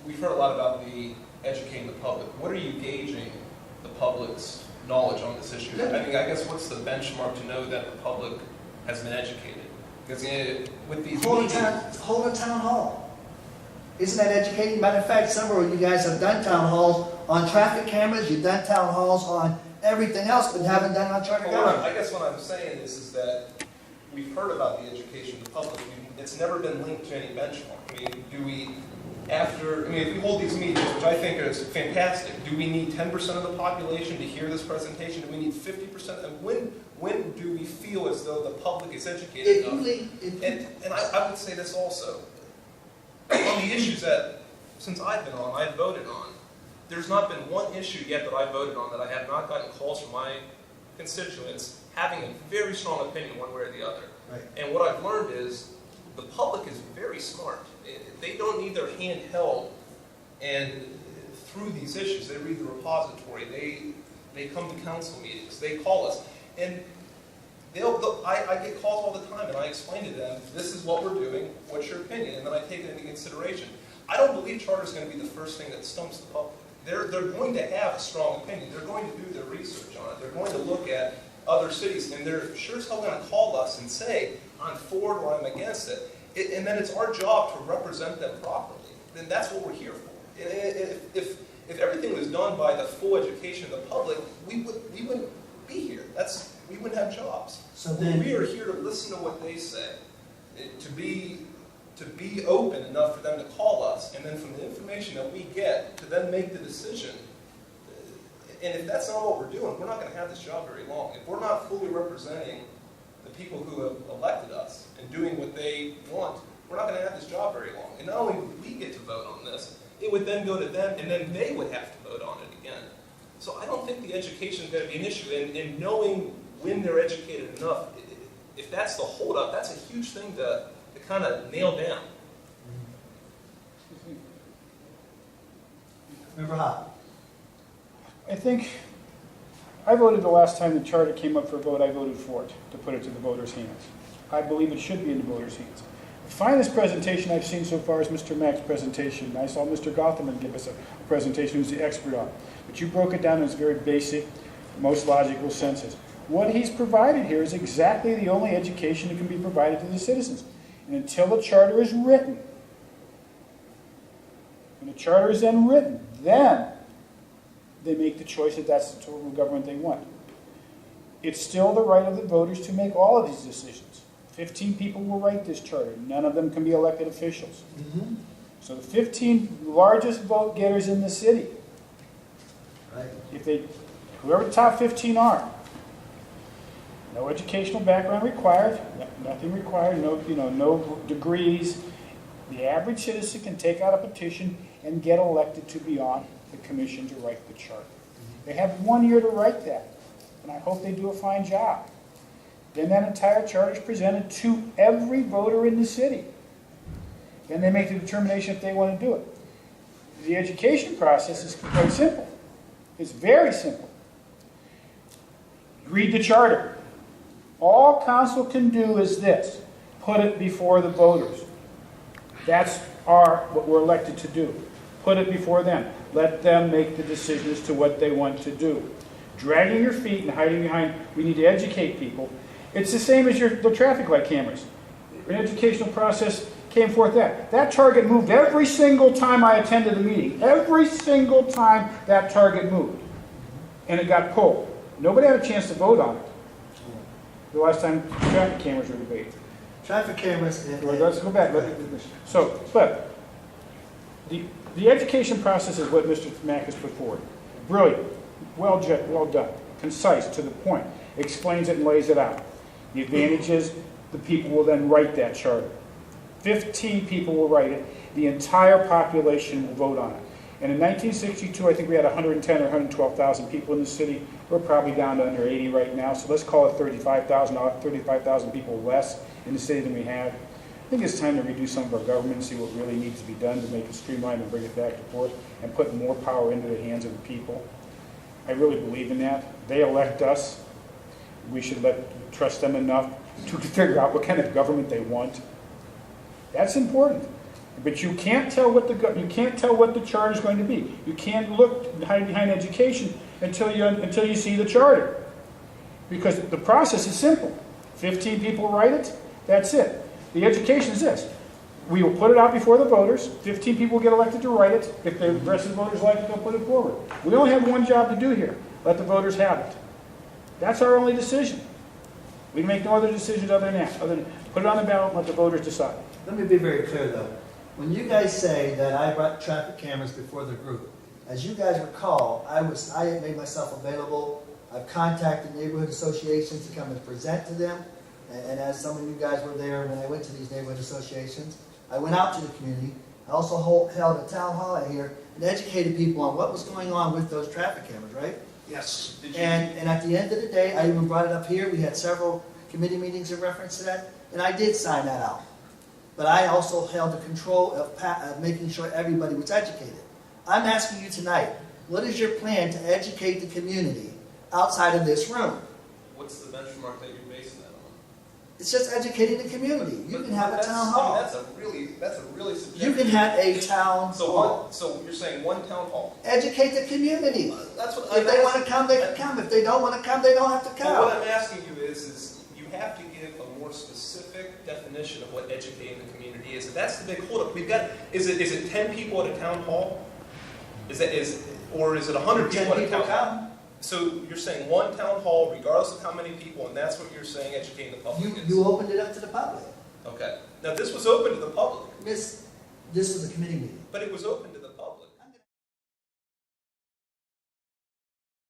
we've heard a lot about the educating the public. What are you gauging the public's knowledge on this issue? I mean, I guess what's the benchmark to know that the public has been educated? Because with these Hold meetings, a town hall. Isn't that educating? Matter of fact, several of you guys have done town halls on traffic cameras. You've done town halls on everything else, but you haven't done on charter government. I guess what I'm saying is that we've heard about the education of the public. It's never been linked to any benchmark. I mean, if we hold these meetings, which I think is fantastic, do we need 10% of the population to hear this presentation? Do we need 50%? And when do we feel as though the public is educated enough? And I would say this also. On the issues that, since I've been on, I've voted on, there's not been one issue yet that I voted on that I have not gotten calls from my constituents having a very strong opinion one way or the other. Right. And what I've learned is the public is very smart. They don't need their hand held and through these issues. They read the repository. They come to council meetings. They call us. And I get calls all the time, and I explain to them, this is what we're doing, what's your opinion? And then I take it into consideration. I don't believe charter is going to be the first thing that stumps the public. They're going to have a strong opinion. They're going to do their research on it. They're going to look at other cities, and they're sure as hell going to call us and say, I'm for it or I'm against it. And then it's our job to represent them properly. Then that's what we're here for. If everything was done by the full education of the public, we wouldn't be here. We wouldn't have jobs. So then we are here to listen to what they say, to be open enough for them to call us, and then from the information that we get, to then make the decision. And if that's not what we're doing, we're not going to have this job very long. If we're not fully representing the people who have elected us and doing what they want, we're not going to have this job very long. And not only would we get to vote on this, it would then go to them, and then they would have to vote on it again. So I don't think the education is going to be an issue. And knowing when they're educated enough, if that's the holdup, that's a huge thing to kind of nail down. Member Hott. I think I voted the last time the charter came up for a vote. I voted for it, to put it to the voters' hands. I believe it should be in the voters' hands. The finest presentation I've seen so far is Mr. Mack's presentation. I saw Mr. Gothelman give us a presentation who's the expert on it. But you broke it down in its very basic, most logical senses. What he's provided here is exactly the only education that can be provided to the citizens. And until the charter is written, when the charter is then written, then they make the choice that that's the total government they want. It's still the right of the voters to make all of these decisions. 15 people will write this charter. None of them can be elected officials. Mm-hmm. So the 15 largest vote getters in the city, Right. whoever the top 15 are, no educational background required, nothing required, no degrees. The average citizen can take out a petition and get elected to be on the commission to write the charter. They have 1 year to write that, and I hope they do a fine job. Then that entire charter is presented to every voter in the city. Then they make the determination if they want to do it. The education process is quite simple. It's very simple. Read the charter. All council can do is this: put it before the voters. That's what we're elected to do. Put it before them. Let them make the decision as to what they want to do. Dragging your feet and hiding behind, we need to educate people. It's the same as the traffic light cameras. An educational process came forth that target moved every single time I attended the meeting. Every single time that target moved. And it got pulled. Nobody had a chance to vote on it. The last time traffic cameras were debated. Traffic cameras. Let's go back. But the education process is what Mr. Mack has put forward. Brilliant. Well done. Concise, to the point. Explains it and lays it out. The advantage is the people will then write that charter. 15 people will write it. The entire population will vote on it. And in 1962, I think we had 110 or 112,000 people in the city. We're probably down to under 80 right now. So let's call it 35,000 people less in the city than we have. I think it's time to redo some of our government and see what really needs to be done to make it streamlined and bring it back to forth and put more power into the hands of the people. I really believe in that. They elect us. We should trust them enough to figure out what kind of government they want. That's important. But you can't tell what the charter is going to be. You can't look behind education until you see the charter. Because the process is simple. 15 people write it, that's it. The education is this. We will put it out before the voters. 15 people get elected to write it. If the rest of the voters like it, they'll put it forward. We only have one job to do here. Let the voters have it. That's our only decision. We make no other decisions other than that. Other than put it on the ballot and let the voters decide. Let me be very clear though. When you guys say that I brought traffic cameras before the group, as you guys recall, I had made myself available. I've contacted neighborhood associations to come and present to them. And as some of you guys were there when I went to these neighborhood associations, I went out to the community. I also held a town hall out here and educated people on what was going on with those traffic cameras, right? Yes. Did you? And at the end of the day, I even brought it up here. We had several committee meetings in reference to that, and I did sign that out. But I also held the control of making sure everybody was educated. I'm asking you tonight, what is your plan to educate the community outside of this room? What's the benchmark that you're basing that on? It's just educating the community. You can have a town hall. That's a really subjective. You can have a town hall. So you're saying one town hall? Educate the community. That's what If they want to come, they can come. If they don't want to come, they don't have to But what come. I'm asking you is you have to give a more specific definition of what educating the community is. And that's the big holdup. We've got, is it 10 people at a town hall? Or is it 100 people at a town hall? Come. So you're saying one town hall, regardless of how many people, and that's what you're saying educating the public is? You opened it up to the public. Okay. Now, this was open to the public, This was a committee meeting. but it was open to the